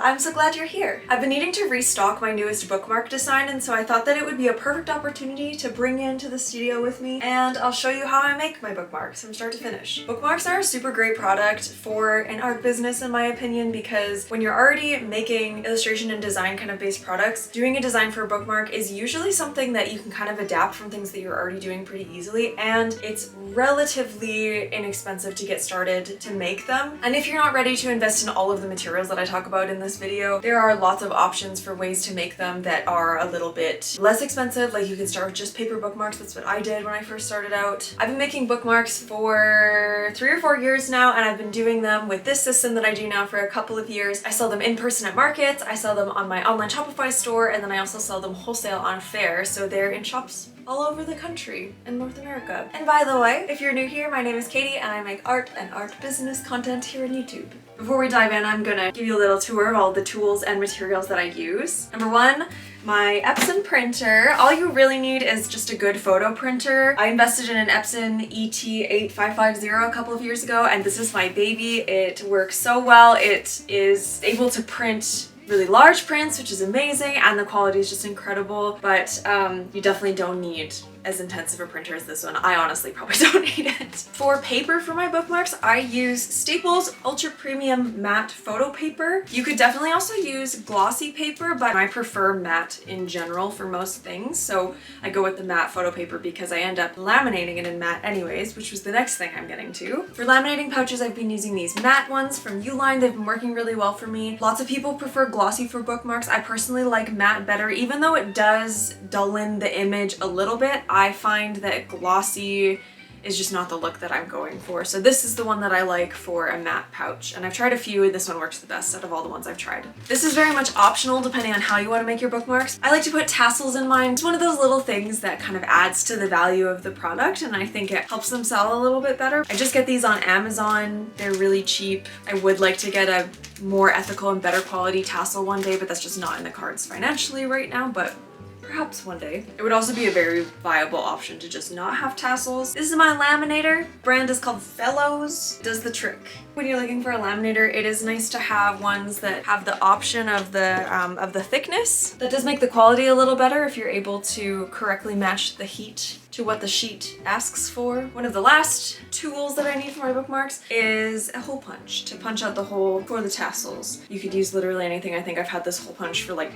I'm so glad you're here. I've been needing to restock my newest bookmark design, and so I thought that it would be a perfect opportunity to bring you into the studio with me, and I'll show you how I make my bookmarks from start to finish. Bookmarks are a super great product for an art business in my opinion, because when you're already making illustration and design kind of based products, doing a design for a bookmark is usually something that you can kind of adapt from things that you're already doing pretty easily, and it's relatively inexpensive to get started to make them. And if you're not ready to invest in all of the materials that I talk about in this video, there are lots of options for ways to make them that are a little bit less expensive. Like you can start with just paper bookmarks. That's what I did when I first started out. I've been making bookmarks for 3 or 4 years now, and I've been doing them with this system that I do now for a couple of years. I sell them in person at markets, I sell them on my online Shopify store, and then I also sell them wholesale on fairs, so they're in shops all over the country in North America. And by the way, if you're new here, my name is Katie and I make art and art business content here on YouTube. Before we dive in, I'm gonna give you a little tour of all the tools and materials that I use. Number one, my Epson printer. All you really need is just a good photo printer. I invested in an Epson ET8550 a couple of years ago, and this is my baby. It works so well. It is able to print really large prints, which is amazing, and the quality is just incredible, but you definitely don't need as intensive a printer as this one. I honestly probably don't need it. For paper for my bookmarks, I use Staples Ultra Premium Matte Photo Paper. You could definitely also use glossy paper, but I prefer matte in general for most things, so I go with the matte photo paper because I end up laminating it in matte anyways, which was the next thing I'm getting to. For laminating pouches, I've been using these matte ones from Uline. They've been working really well for me. Lots of people prefer glossy for bookmarks. I personally like matte better, even though it does dullien the image a little bit. I find that glossy is just not the look that I'm going for. So this is the one that I like for a matte pouch, and I've tried a few and this one works the best out of all the ones I've tried. This is very much optional depending on how you want to make your bookmarks. I like to put tassels in mine. It's one of those little things that kind of adds to the value of the product, and I think it helps them sell a little bit better. I just get these on Amazon. They're really cheap. I would like to get a more ethical and better quality tassel one day, but that's just not in the cards financially right now, but perhaps one day. It would also be a very viable option to just not have tassels. This is my laminator. Brand is called Fellows. Does the trick. When you're looking for a laminator, it is nice to have ones that have the option of the thickness. That does make the quality a little better if you're able to correctly match the heat to what the sheet asks for. One of the last tools that I need for my bookmarks is a hole punch to punch out the hole for the tassels. You could use literally anything. I think I've had this hole punch for like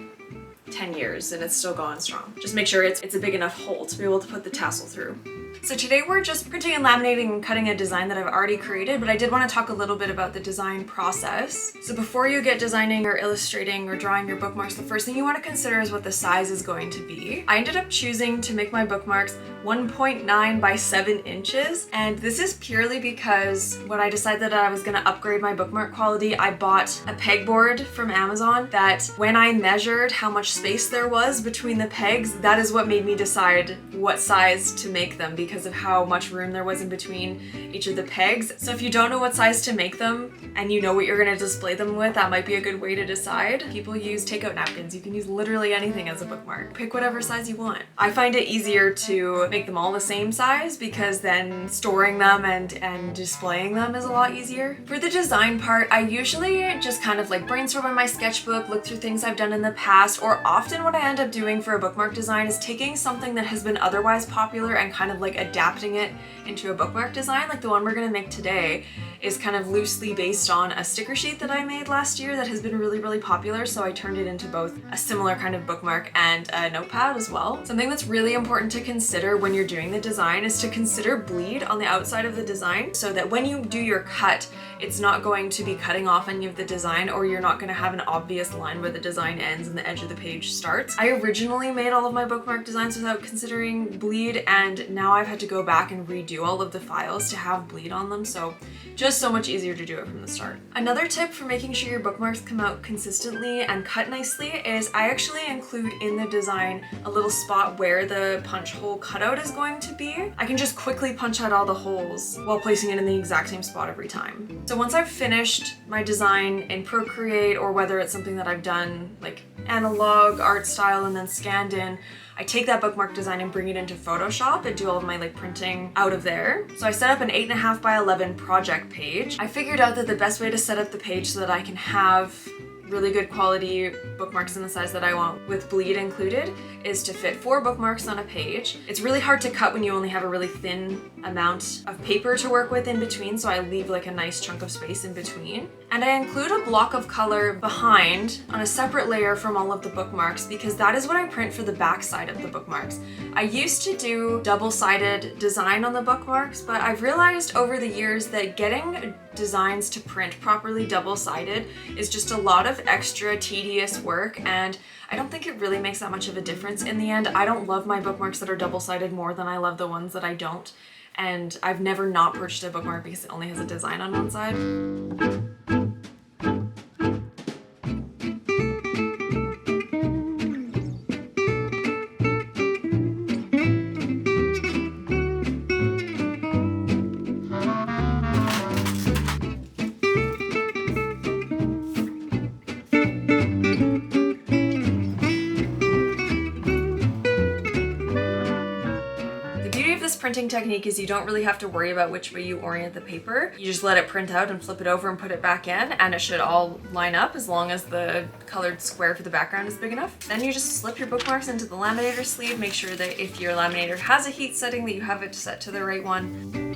10 years and it's still going strong. Just make sure it's a big enough hole to be able to put the tassel through. So today we're just printing and laminating and cutting a design that I've already created, but I did want to talk a little bit about the design process. So before you get designing or illustrating or drawing your bookmarks, the first thing you want to consider is what the size is going to be. I ended up choosing to make my bookmarks 1.9 by 7 inches, and this is purely because when I decided that I was going to upgrade my bookmark quality, I bought a pegboard from Amazon that when I measured how much space there was between the pegs, that is what made me decide what size to make them, because of how much room there was in between each of the pegs. So if you don't know what size to make them and you know what you're going to display them with, that might be a good way to decide. People use takeout napkins. You can use literally anything as a bookmark. Pick whatever size you want. I find it easier to make them all the same size because then storing them and displaying them is a lot easier. For the design part, I usually just kind of like brainstorm in my sketchbook, look through things I've done in the past, or often what I end up doing for a bookmark design is taking something that has been otherwise popular and kind of like adapting it into a bookmark design. Like the one we're gonna make today is kind of loosely based on a sticker sheet that I made last year that has been really popular, so I turned it into both a similar kind of bookmark and a notepad as well. Something that's really important to consider when you're doing the design is to consider bleed on the outside of the design, so that when you do your cut, it's not going to be cutting off any of the design, or you're not going to have an obvious line where the design ends and the edge of the page starts. I originally made all of my bookmark designs without considering bleed, and now I've had to go back and redo all of the files to have bleed on them, so just so much easier to do it from the start. Another tip for making sure your bookmarks come out consistently and cut nicely is I actually include in the design a little spot where the punch hole cutout is going to be. I can just quickly punch out all the holes while placing it in the exact same spot every time. So once I've finished my design in Procreate, or whether it's something that I've done like analog art style and then scanned in, I take that bookmark design and bring it into Photoshop and do all of my like printing out of there. So I set up an 8.5 by 11 project page. I figured out that the best way to set up the page so that I can have really good quality bookmarks in the size that I want with bleed included is to fit 4 bookmarks on a page. It's really hard to cut when you only have a really thin amount of paper to work with in between, so I leave like a nice chunk of space in between. And I include a block of color behind on a separate layer from all of the bookmarks because that is what I print for the back side of the bookmarks. I used to do double-sided design on the bookmarks, but I've realized over the years that getting designs to print properly double-sided is just a lot of extra tedious work, and I don't think it really makes that much of a difference in the end. I don't love my bookmarks that are double-sided more than I love the ones that I don't, and I've never not purchased a bookmark because it only has a design on one side. Printing technique is you don't really have to worry about which way you orient the paper. You just let it print out and flip it over and put it back in, and it should all line up as long as the colored square for the background is big enough. Then you just slip your bookmarks into the laminator sleeve. Make sure that if your laminator has a heat setting that you have it set to the right one.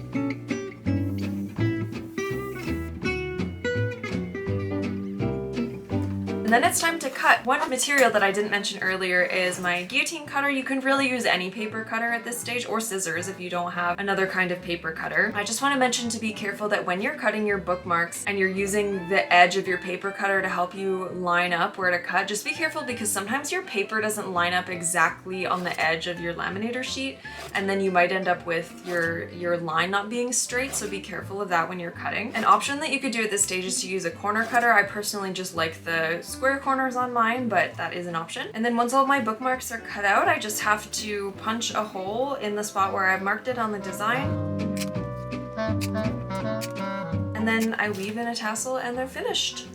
And then it's time to cut. One material that I didn't mention earlier is my guillotine cutter. You can really use any paper cutter at this stage, or scissors if you don't have another kind of paper cutter. I just want to mention to be careful that when you're cutting your bookmarks and you're using the edge of your paper cutter to help you line up where to cut, just be careful because sometimes your paper doesn't line up exactly on the edge of your laminator sheet, and then you might end up with your line not being straight, so be careful of that when you're cutting. An option that you could do at this stage is to use a corner cutter. I personally just like the square corners on mine, but that is an option. And then once all my bookmarks are cut out, I just have to punch a hole in the spot where I've marked it on the design. And then I weave in a tassel and they're finished.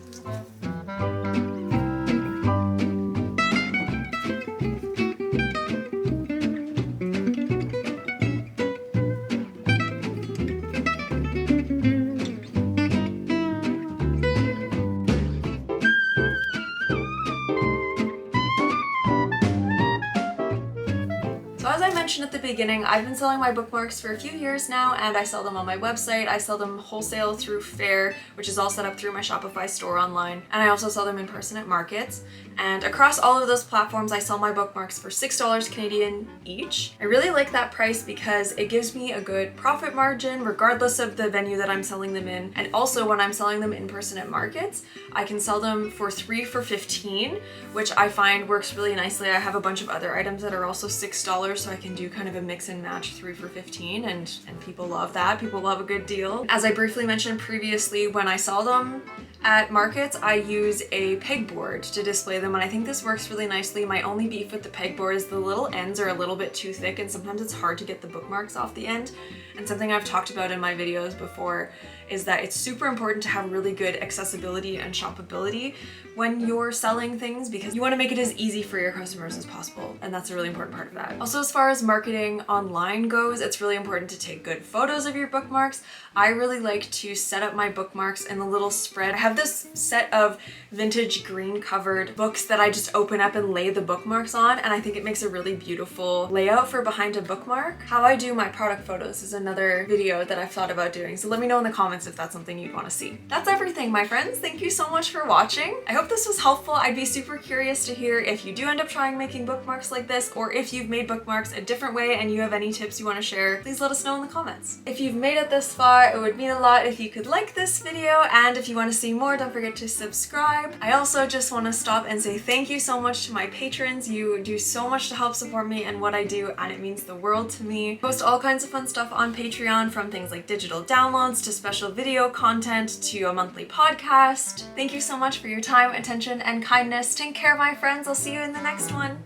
As I mentioned at the beginning, I've been selling my bookmarks for a few years now, and I sell them on my website. I sell them wholesale through Faire, which is all set up through my Shopify store online, and I also sell them in person at markets. And across all of those platforms, I sell my bookmarks for $6 Canadian each. I really like that price because it gives me a good profit margin regardless of the venue that I'm selling them in. And also when I'm selling them in person at markets, I can sell them for 3 for $15, which I find works really nicely. I have a bunch of other items that are also $6, so I can do kind of a mix and match 3 for $15, and people love that. People love a good deal. As I briefly mentioned previously, when I sell them at markets, I use a pegboard to display them, and I think this works really nicely. My only beef with the pegboard is the little ends are a little bit too thick, and sometimes it's hard to get the bookmarks off the end. And something I've talked about in my videos before is that it's super important to have really good accessibility and shoppability when you're selling things, because you want to make it as easy for your customers as possible, and that's a really important part of that. Also, as far as marketing online goes, it's really important to take good photos of your bookmarks. I really like to set up my bookmarks in a little spread. I have this set of vintage green covered books that I just open up and lay the bookmarks on, and I think it makes a really beautiful layout for behind a bookmark. How I do my product photos is another video that I've thought about doing, so let me know in the comments if that's something you'd want to see. That's everything, my friends. Thank you so much for watching. I hope this was helpful. I'd be super curious to hear if you do end up trying making bookmarks like this, or if you've made bookmarks a different way and you have any tips you want to share, please let us know in the comments. If you've made it this far, it would mean a lot if you could like this video, and if you want to see more, don't forget to subscribe. I also just want to stop and say thank you so much to my patrons. You do so much to help support me and what I do, and it means the world to me. I post all kinds of fun stuff on Patreon, from things like digital downloads to special video content to a monthly podcast. Thank you so much for your time, attention, and kindness. Take care, my friends. I'll see you in the next one.